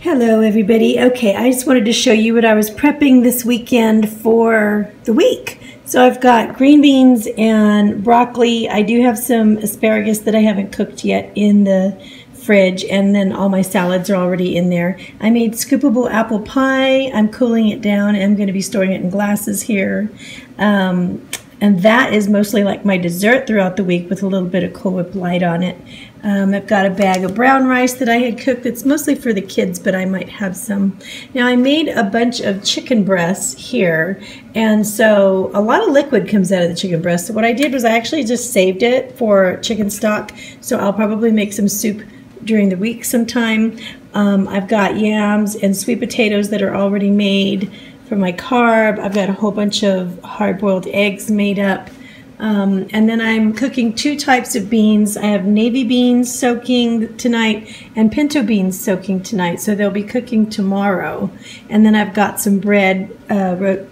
Hello everybody. Okay, I just wanted to show you what I was prepping this weekend for the week. So I've got green beans and broccoli. I do have some asparagus that I haven't cooked yet in the fridge, and then all my salads are already in there. I made scoopable apple pie. I'm cooling it down and I'm going to be storing it in glasses here. And that is mostly like my dessert throughout the week with a little bit of Cool Whip Light on it. I've got a bag of brown rice that I had cooked that's mostly for the kids, but I might have some. Now I made a bunch of chicken breasts here, and so a lot of liquid comes out of the chicken breast. So what I did was I actually just saved it for chicken stock, so I'll probably make some soup during the week sometime. I've got yams and sweet potatoes that are already made for my carb. I've got a whole bunch of hard-boiled eggs made up. And then I'm cooking two types of beans. I have navy beans soaking tonight and pinto beans soaking tonight, so they'll be cooking tomorrow. And then I've got some bread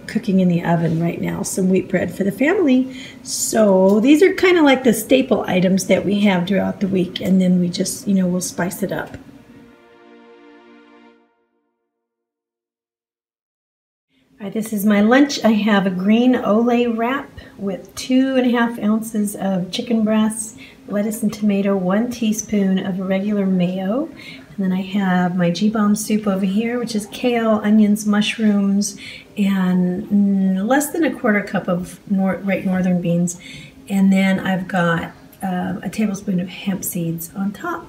cooking in the oven right now, some wheat bread for the family. So these are kind of like the staple items that we have throughout the week, and then we just, we'll spice it up. All right, this is my lunch. I have a green ole wrap with 2½ ounces of chicken breasts, lettuce and tomato, 1 teaspoon of regular mayo. And then I have my G-Bomb soup over here, which is kale, onions, mushrooms, and less than ¼ cup of Great Northern beans. And then I've got a tablespoon of hemp seeds on top.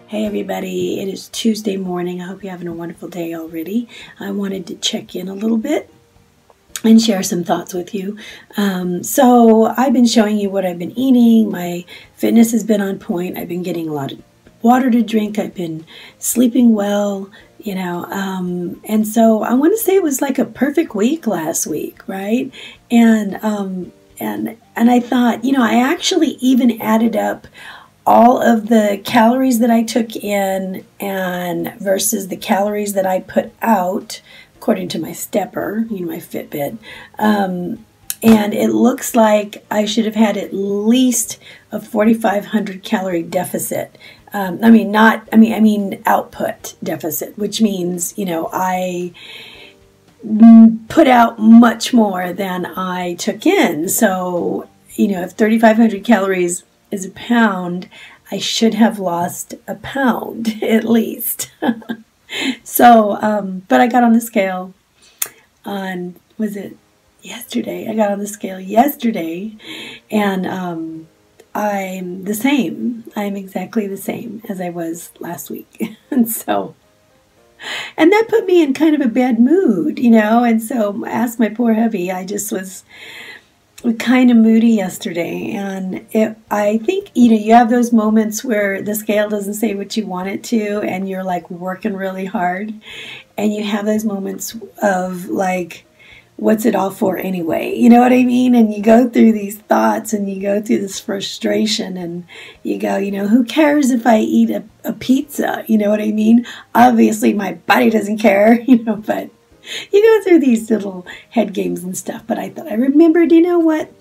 Hey everybody, it is Tuesday morning. I hope you're having a wonderful day already. I wanted to check in a little bit and share some thoughts with you. So I've been showing you what I've been eating. My fitness has been on point. I've been getting a lot of water to drink. I've been sleeping well, and so I want to say it was like a perfect week last week, right? And I thought, I actually even added up all of the calories that I took in and versus the calories that I put out, according to my stepper, my Fitbit. And it looks like I should have had at least a 4,500 calorie deficit. I mean output deficit, which means, I put out much more than I took in. So, if 3,500 calories is a pound, I should have lost a pound at least. So, but I got on the scale on, was it yesterday? I got on the scale yesterday, and I'm the same. I'm exactly the same as I was last week. And that put me in kind of a bad mood, and so I asked my poor hubby. I just was kind of moody yesterday, and I think you have those moments where the scale doesn't say what you want it to, and you're like working really hard, and you have those moments of like, what's it all for anyway? You know what I mean? And you go through these thoughts, and you go through this frustration, and you go, who cares if I eat a pizza? You know what I mean? Obviously my body doesn't care, but you go through these little head games and stuff. But I thought, I remembered, what?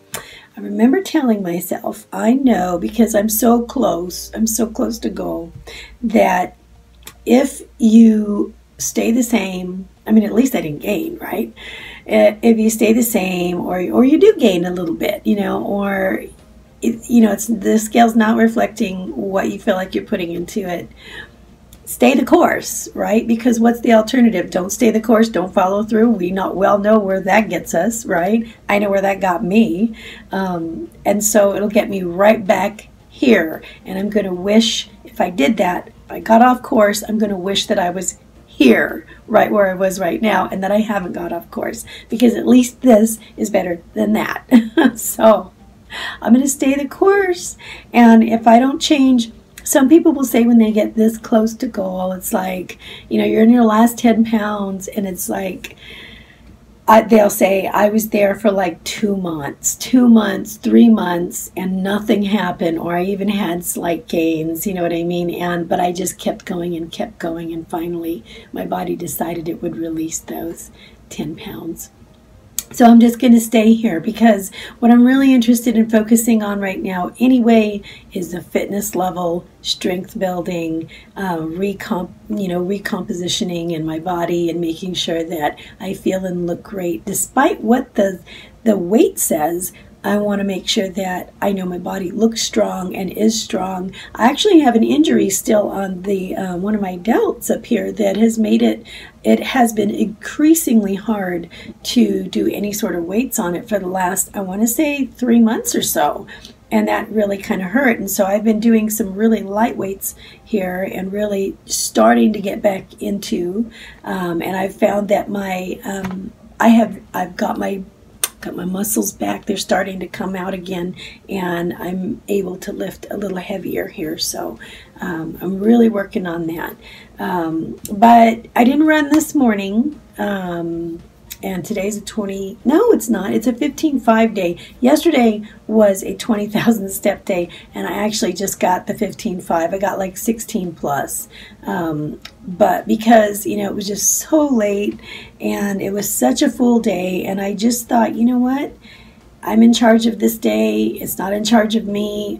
I remember telling myself, I know, because I'm so close to goal, that if you stay the same, at least I didn't gain, right? If you stay the same, or you do gain a little bit, or, it's the scale's not reflecting what you feel like you're putting into it, stay the course, right? Because what's the alternative? Don't stay the course, don't follow through. We well know where that gets us, right? I know where that got me. And so it'll get me right back here. And I'm going to wish, if I did that, if I got off course, I'm going to wish that I was here, right where I was right now, and that I haven't got off course. Because at least this is better than that. So I'm going to stay the course. And if I don't change, some people will say when they get this close to goal, it's like, you're in your last 10 pounds, and it's like, they'll say I was there for like 2 months, 2 months, 3 months, and nothing happened, or I even had slight gains, you know what I mean? But I just kept going, and finally my body decided it would release those 10 pounds. So I'm just going to stay here, because what I'm really interested in focusing on right now anyway is the fitness level, strength building, recompositioning in my body, and making sure that I feel and look great. Despite what the weight says, I want to make sure that I know my body looks strong and is strong. I actually have an injury still on the one of my delts up here that has made it has been increasingly hard to do any sort of weights on it for the last, I want to say, 3 months or so. And that really kind of hurt. And so I've been doing some really light weights here and really starting to get back into, and I've found that my, I've got my muscles back. They're starting to come out again, and I'm able to lift a little heavier here. So I'm really working on that. But I didn't run this morning. And today's a 20, no, it's not. It's a 15.5 day. Yesterday was a 20,000 step day, and I actually just got the 15.5. I got like 16 plus. But because, it was just so late and it was such a full day, and I just thought, you know what? I'm in charge of this day. It's not in charge of me.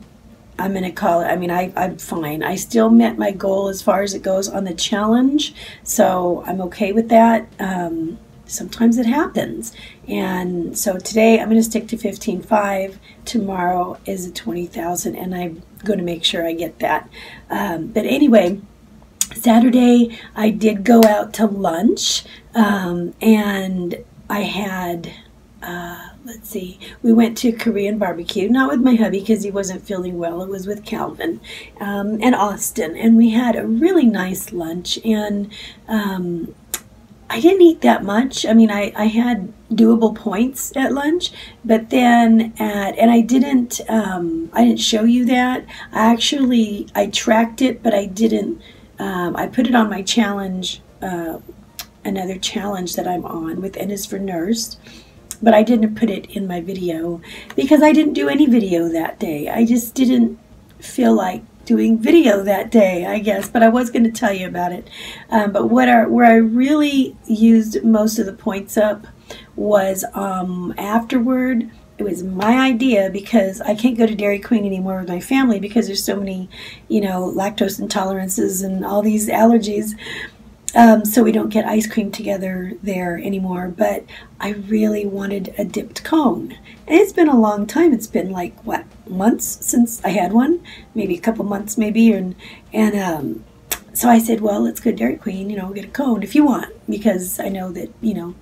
I'm going to call it, I'm fine. I still met my goal as far as it goes on the challenge, so I'm okay with that. Sometimes it happens. And so today I'm going to stick to 15.5. Tomorrow is a 20,000, and I'm going to make sure I get that. But anyway, Saturday I did go out to lunch, and I had, let's see, we went to Korean barbecue, not with my hubby because he wasn't feeling well. It was with Calvin and Austin, and we had a really nice lunch. And I didn't eat that much. I had doable points at lunch, but then and I didn't show you that. I tracked it, but I didn't, I put it on my challenge, another challenge that I'm on with N is for Nurse, but I didn't put it in my video because I didn't do any video that day. I just didn't feel like doing video that day, I guess, but I was going to tell you about it. But where I really used most of the points up was afterward. It was my idea, because I can't go to Dairy Queen anymore with my family because there's so many, lactose intolerances and all these allergies. So we don't get ice cream together there anymore. But I really wanted a dipped cone. And it's been a long time. It's been like, what, months since I had one? Maybe a couple months, maybe. And so I said, well, let's go to Dairy Queen, get a cone if you want. Because I know that,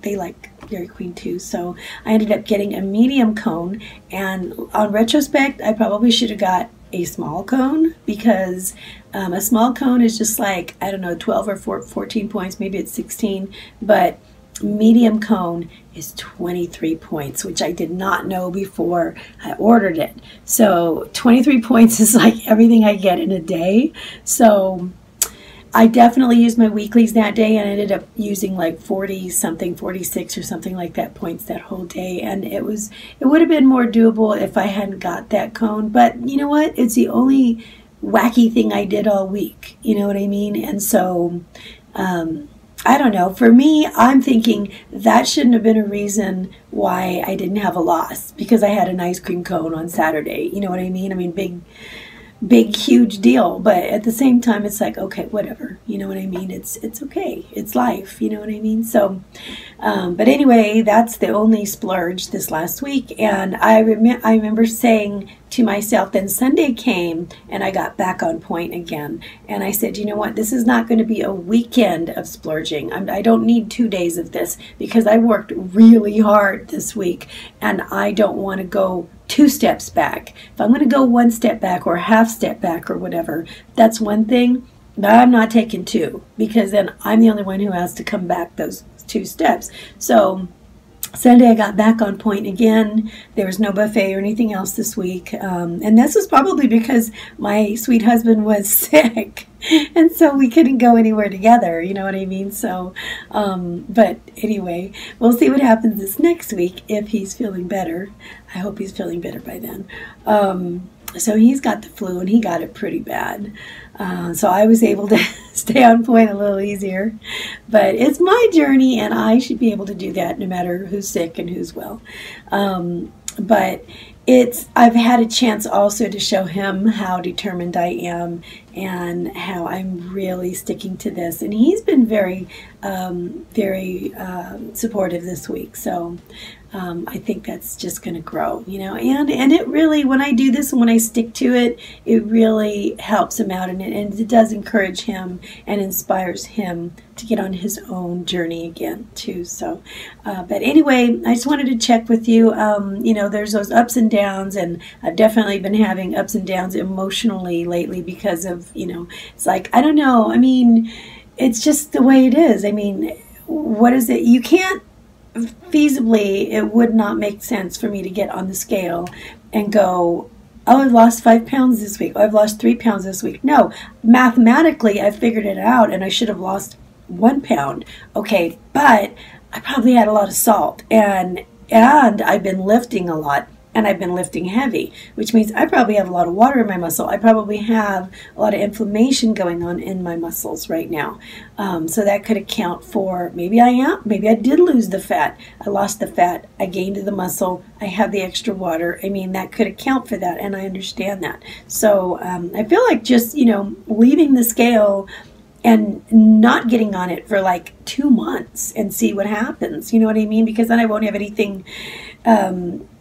they like Dairy Queen too. So I ended up getting a medium cone. And on retrospect, I probably should have got a small cone, because a small cone is just like, I don't know, 12 or 14 points, maybe it's 16, but medium cone is 23 points, which I did not know before I ordered it. So 23 points is like everything I get in a day. So I definitely used my weeklies that day, and I ended up using like 40-something, 46 or something like that points that whole day. And it would have been more doable if I hadn't got that cone. But you know what? It's the only wacky thing I did all week. You know what I mean? And so, I don't know. For me, I'm thinking that shouldn't have been a reason why I didn't have a loss, because I had an ice cream cone on Saturday. You know what I mean? Big, huge deal. But at the same time, it's like, okay, whatever. You know what I mean? It's okay. It's life. You know what I mean? So, but anyway, that's the only splurge this last week. And I remember saying to myself, then Sunday came and I got back on point again. And I said, you know what? This is not going to be a weekend of splurging. I don't need 2 days of this, because I worked really hard this week and I don't want to go 2 steps back. If I'm going to go 1 step back or half step back or whatever, that's one thing. But I'm not taking 2, because then I'm the only one who has to come back those 2 steps. So Sunday I got back on point again. There was no buffet or anything else this week. And this was probably because my sweet husband was sick. And so we couldn't go anywhere together, you know what I mean? So, but anyway, we'll see what happens this next week if he's feeling better. I hope he's feeling better by then. So he's got the flu and he got it pretty bad. So I was able to stay on point a little easier. But it's my journey and I should be able to do that no matter who's sick and who's well. But I've had a chance also to show him how determined I am and how I'm really sticking to this. And he's been very, very supportive this week. So I think that's just going to grow, you know, and it really, when I do this and when I stick to it, it really helps him out, and it does encourage him and inspires him to get on his own journey again too. So, but anyway, I just wanted to check with you. You know, there's those ups and downs, and I've definitely been having ups and downs emotionally lately because of, you know, it's like, I don't know. I mean, it's just the way it is. I mean, what is it? You can't, feasibly, it would not make sense for me to get on the scale and go, oh, I've lost 5 pounds this week. Oh, I've lost 3 pounds this week. No, mathematically, I figured it out, and I should have lost 1 pound. Okay, but I probably had a lot of salt, and I've been lifting a lot, and I've been lifting heavy, which means I probably have a lot of water in my muscle. I probably have a lot of inflammation going on in my muscles right now. So that could account for, maybe I did lose the fat. I lost the fat. I gained the muscle. I have the extra water. I mean, that could account for that, and I understand that. So I feel like just, you know, leaving the scale and not getting on it for like 2 months and see what happens. You know what I mean? Because then I won't have anything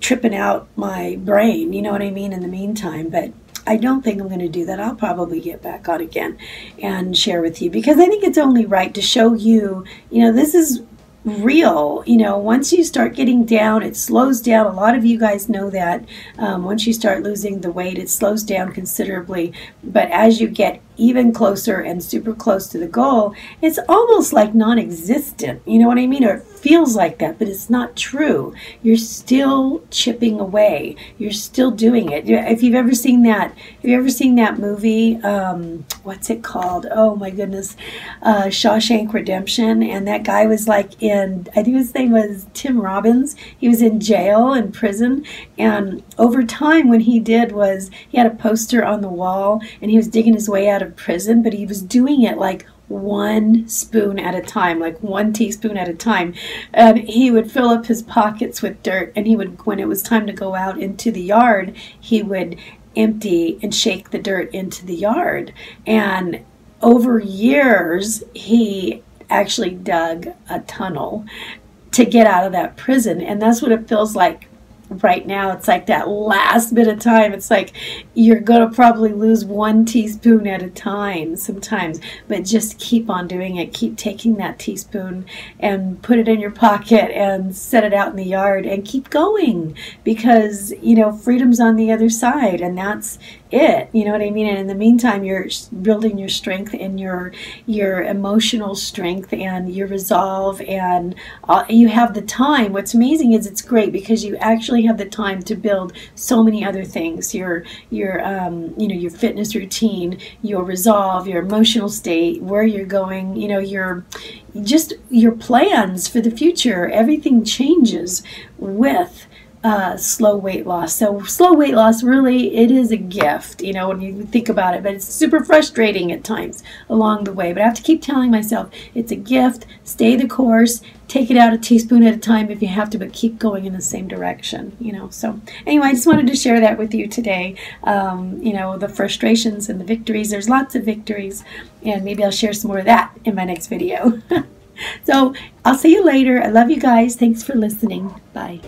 tripping out my brain, you know what I mean, in the meantime. But I don't think I'm going to do that. I'll probably get back on again and share with you, because I think it's only right to show you, you know, this is real. You know, once you start getting down, it slows down. A lot of you guys know that. Once you start losing the weight, it slows down considerably. But as you get even closer and super close to the goal, it's almost like non-existent. You know what I mean? Or it feels like that, but it's not true. You're still chipping away. You're still doing it. If you've ever seen that, movie, what's it called? Oh my goodness, Shawshank Redemption. And that guy was like in, I think his name was Tim Robbins. He was in jail, in prison, and over time, when he did was, he had a poster on the wall, and he was digging his way out of prison, but he was doing it like 1 spoon at a time, like 1 teaspoon at a time. And he would fill up his pockets with dirt, and he would, when it was time to go out into the yard, he would empty and shake the dirt into the yard. And over years, he actually dug a tunnel to get out of that prison. And that's what it feels like right now. It's like that last bit of time. It's like you're going to probably lose 1 teaspoon at a time sometimes, but just keep on doing it. Keep taking that teaspoon and put it in your pocket and set it out in the yard and keep going, because, you know, freedom's on the other side, and that's it. You know what I mean? And in the meantime, you're building your strength and your emotional strength and your resolve, and you have the time. What's amazing is it's great because you actually have the time to build so many other things. Your you know, your fitness routine, your resolve, your emotional state, where you're going, you know, your plans for the future. Everything changes with slow weight loss. So slow weight loss, really, it is a gift, you know, when you think about it, but it's super frustrating at times along the way. But I have to keep telling myself it's a gift. Stay the course. Take it out a teaspoon at a time if you have to, but keep going in the same direction, you know. So anyway, I just wanted to share that with you today. You know, the frustrations and the victories. There's lots of victories, and maybe I'll share some more of that in my next video. So I'll see you later. I love you guys. Thanks for listening. Bye.